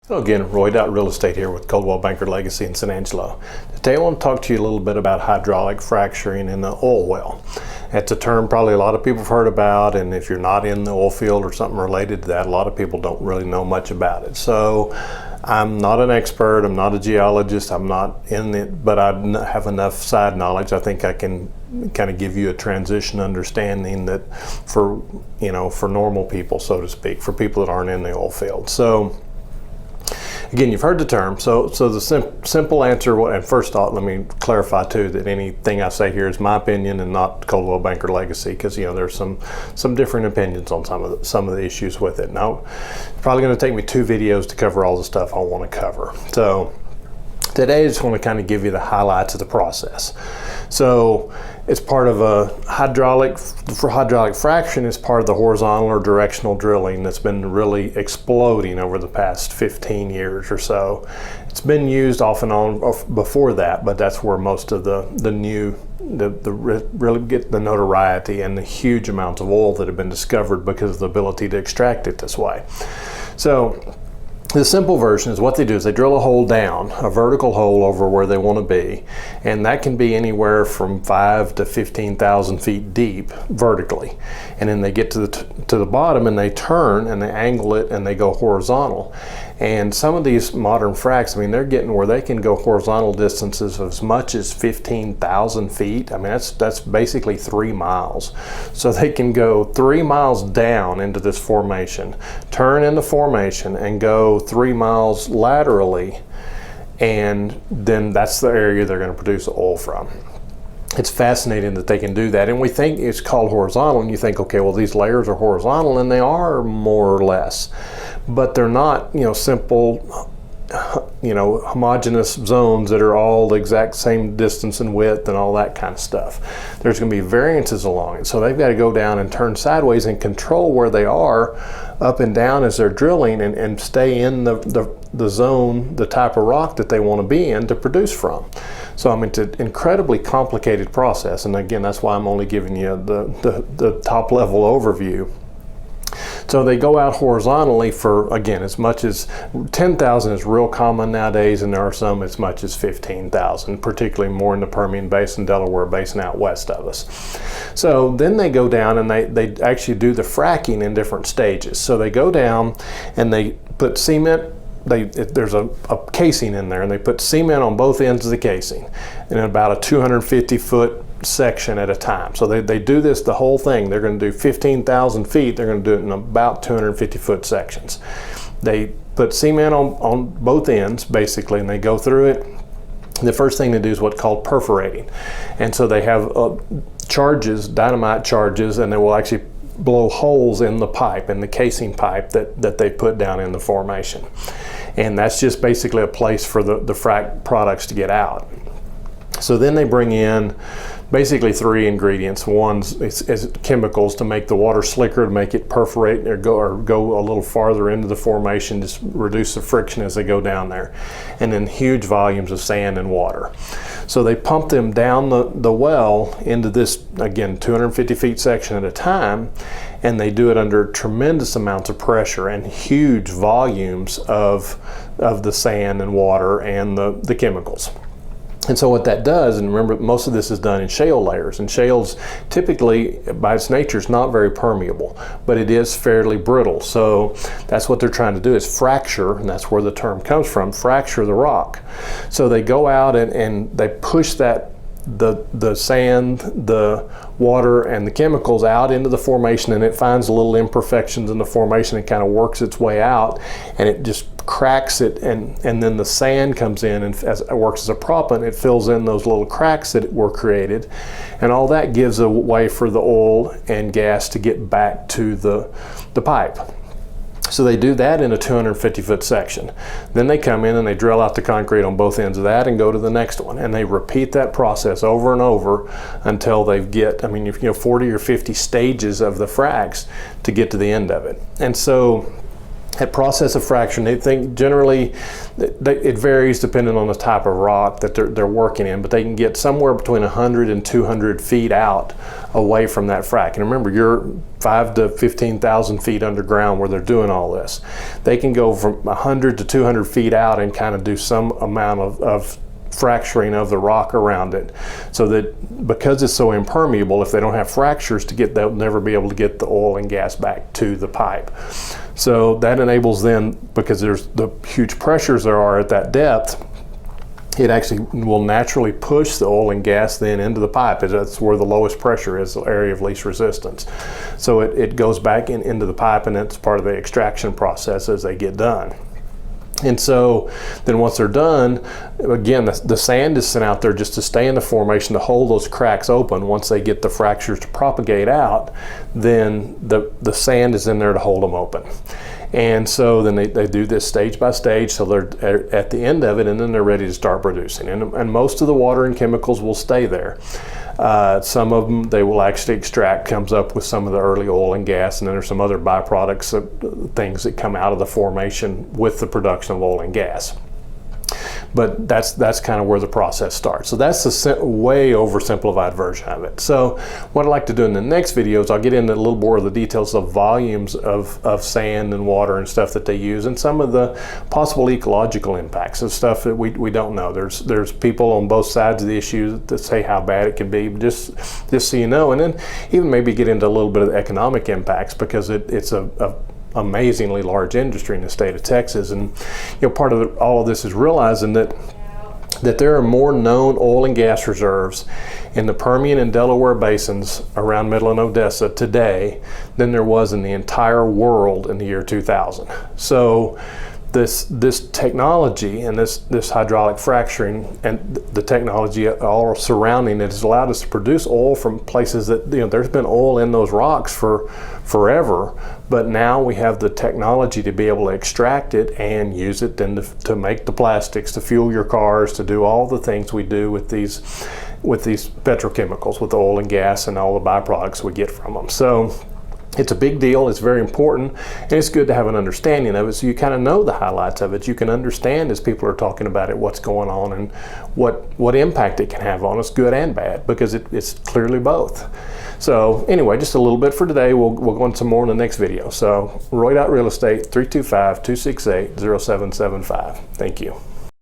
Hello again, Roy.RealEstate here with Coldwell Banker Legacy in San Angelo. Today I want to talk to you a little bit about hydraulic fracturing in the oil well. It's a term probably a lot of people have heard about, and if you're not in the oil field or something related to that, a lot of people don't really know much about it. So I'm not an expert, I'm not a geologist, I'm not in it, but I have enough side knowledge. I think I can kind of give you a transition understanding that for normal people, so to speak, for people that aren't in the oil field. So again, you've heard the term. So the simple answer, and first off, let me clarify too that anything I say here is my opinion and not Coldwell Banker Legacy, because there's some different opinions on some of the issues with it. Now, it's probably going to take me 2 videos to cover all the stuff I want to cover. So today I just want to kind of give you the highlights of the process. So it's part of a hydraulic fracturing is part of the horizontal or directional drilling that's been really exploding over the past 15 years or so. It's been used off and on before that, but that's where most of the really get the notoriety and the huge amounts of oil that have been discovered because of the ability to extract it this way. So the simple version is what they do is they drill a hole down, a vertical hole over where they want to be, and that can be anywhere from 5,000 to 15,000 feet deep vertically. And then they get to the bottom and they turn and they angle it and they go horizontal. And some of these modern fracs, I mean, they're getting where they can go horizontal distances of as much as 15,000 feet. I mean, that's basically 3 miles. So they can go 3 miles down into this formation, turn in the formation and go 3 miles laterally, and then that's the area they're going to produce oil from. It's fascinating that they can do that, and we think it's called horizontal, and you think, okay, well, these layers are horizontal, and they are more or less, but they're not, simple, homogeneous zones that are all the exact same distance and width and all that kind of stuff. There's going to be variances along it, so they've got to go down and turn sideways and control where they are up and down as they're drilling and stay in the zone, the type of rock that they want to be in to produce from. So I mean, it's an incredibly complicated process, and again, that's why I'm only giving you the top level overview. So they go out horizontally for, again, as much as 10,000 is real common nowadays, and there are some as much as 15,000, particularly more in the Permian Basin, Delaware Basin out west of us. So then they go down and they actually do the fracking in different stages. So they go down and they put cement. There's a casing in there, and they put cement on both ends of the casing in about a 250-foot section at a time. So they do this, the whole thing. They're going to do 15,000 feet. They're going to do it in about 250-foot sections. They put cement on both ends, basically, and they go through it. The first thing they do is what's called perforating. And so they have charges, dynamite charges, and they will actually blow holes in the pipe, in the casing pipe that they put down in the formation. And that's just basically a place for the frac products to get out. So then they bring in basically 3 ingredients. One is chemicals to make the water slicker, to make it perforate or go a little farther into the formation, just reduce the friction as they go down there. And then huge volumes of sand and water. So they pump them down the well into this, again, 250 feet section at a time, and they do it under tremendous amounts of pressure and huge volumes of the sand and water and the chemicals. And so what that does, and remember, most of this is done in shale layers, and shales typically, by its nature, is not very permeable, but it is fairly brittle. So that's what they're trying to do, is fracture, and that's where the term comes from, fracture the rock. So they go out and they push the sand, the water, and the chemicals out into the formation, and it finds the little imperfections in the formation and kind of works its way out, and it just cracks it, and then the sand comes in and as it works as a proppant, it fills in those little cracks that were created, and all that gives a way for the oil and gas to get back to the pipe. So they do that in a 250-foot section. Then they come in and they drill out the concrete on both ends of that and go to the next one. And they repeat that process over and over until they get, 40 or 50 stages of the fracs to get to the end of it. And so That process of fracturing, they think generally it varies depending on the type of rock that they're working in, but they can get somewhere between 100 and 200 feet out away from that frac. And remember, you're 5 to 15,000 feet underground where they're doing all this. They can go from 100 to 200 feet out and kind of do some amount of fracturing of the rock around it, so that because it's so impermeable, if they don't have fractures to get, they'll never be able to get the oil and gas back to the pipe. So that enables them, because there's the huge pressures there are at that depth, it actually will naturally push the oil and gas then into the pipe. That's where the lowest pressure is, the area of least resistance. So it goes back into the pipe, and it's part of the extraction process as they get done. And so then once they're done, again, the sand is sent out there just to stay in the formation to hold those cracks open. Once they get the fractures to propagate out, then the sand is in there to hold them open. And so then they do this stage by stage, so they're at the end of it, and then they're ready to start producing. And most of the water and chemicals will stay there. Some of them they will actually extract, comes up with some of the early oil and gas, and then there's some other byproducts, things that come out of the formation with the production of oil and gas. But that's kind of where the process starts. So that's the way oversimplified version of it. So what I'd like to do in the next video is I'll get into a little more of the details of volumes of sand and water and stuff that they use, and some of the possible ecological impacts of stuff that we don't know. There's people on both sides of the issue that say how bad it can be, just so you know, and then even maybe get into a little bit of the economic impacts, because it's a amazingly large industry in the state of Texas. And part of all of this is realizing that there are more known oil and gas reserves in the Permian and Delaware basins around Midland, Odessa today than there was in the entire world in the year 2000. So this technology and this hydraulic fracturing and the technology all surrounding it has allowed us to produce oil from places that, there's been oil in those rocks for forever, but now we have the technology to be able to extract it and use it then to make the plastics, to fuel your cars, to do all the things we do with these petrochemicals, with oil and gas and all the byproducts we get from them. So it's a big deal, it's very important, and it's good to have an understanding of it, so you kind of know the highlights of it. You can understand, as people are talking about it, what's going on and what impact it can have on us, good and bad, because it's clearly both. So anyway, just a little bit for today. We'll go into some more in the next video. So Roy.RealEstate, 325-268-0775. Thank you.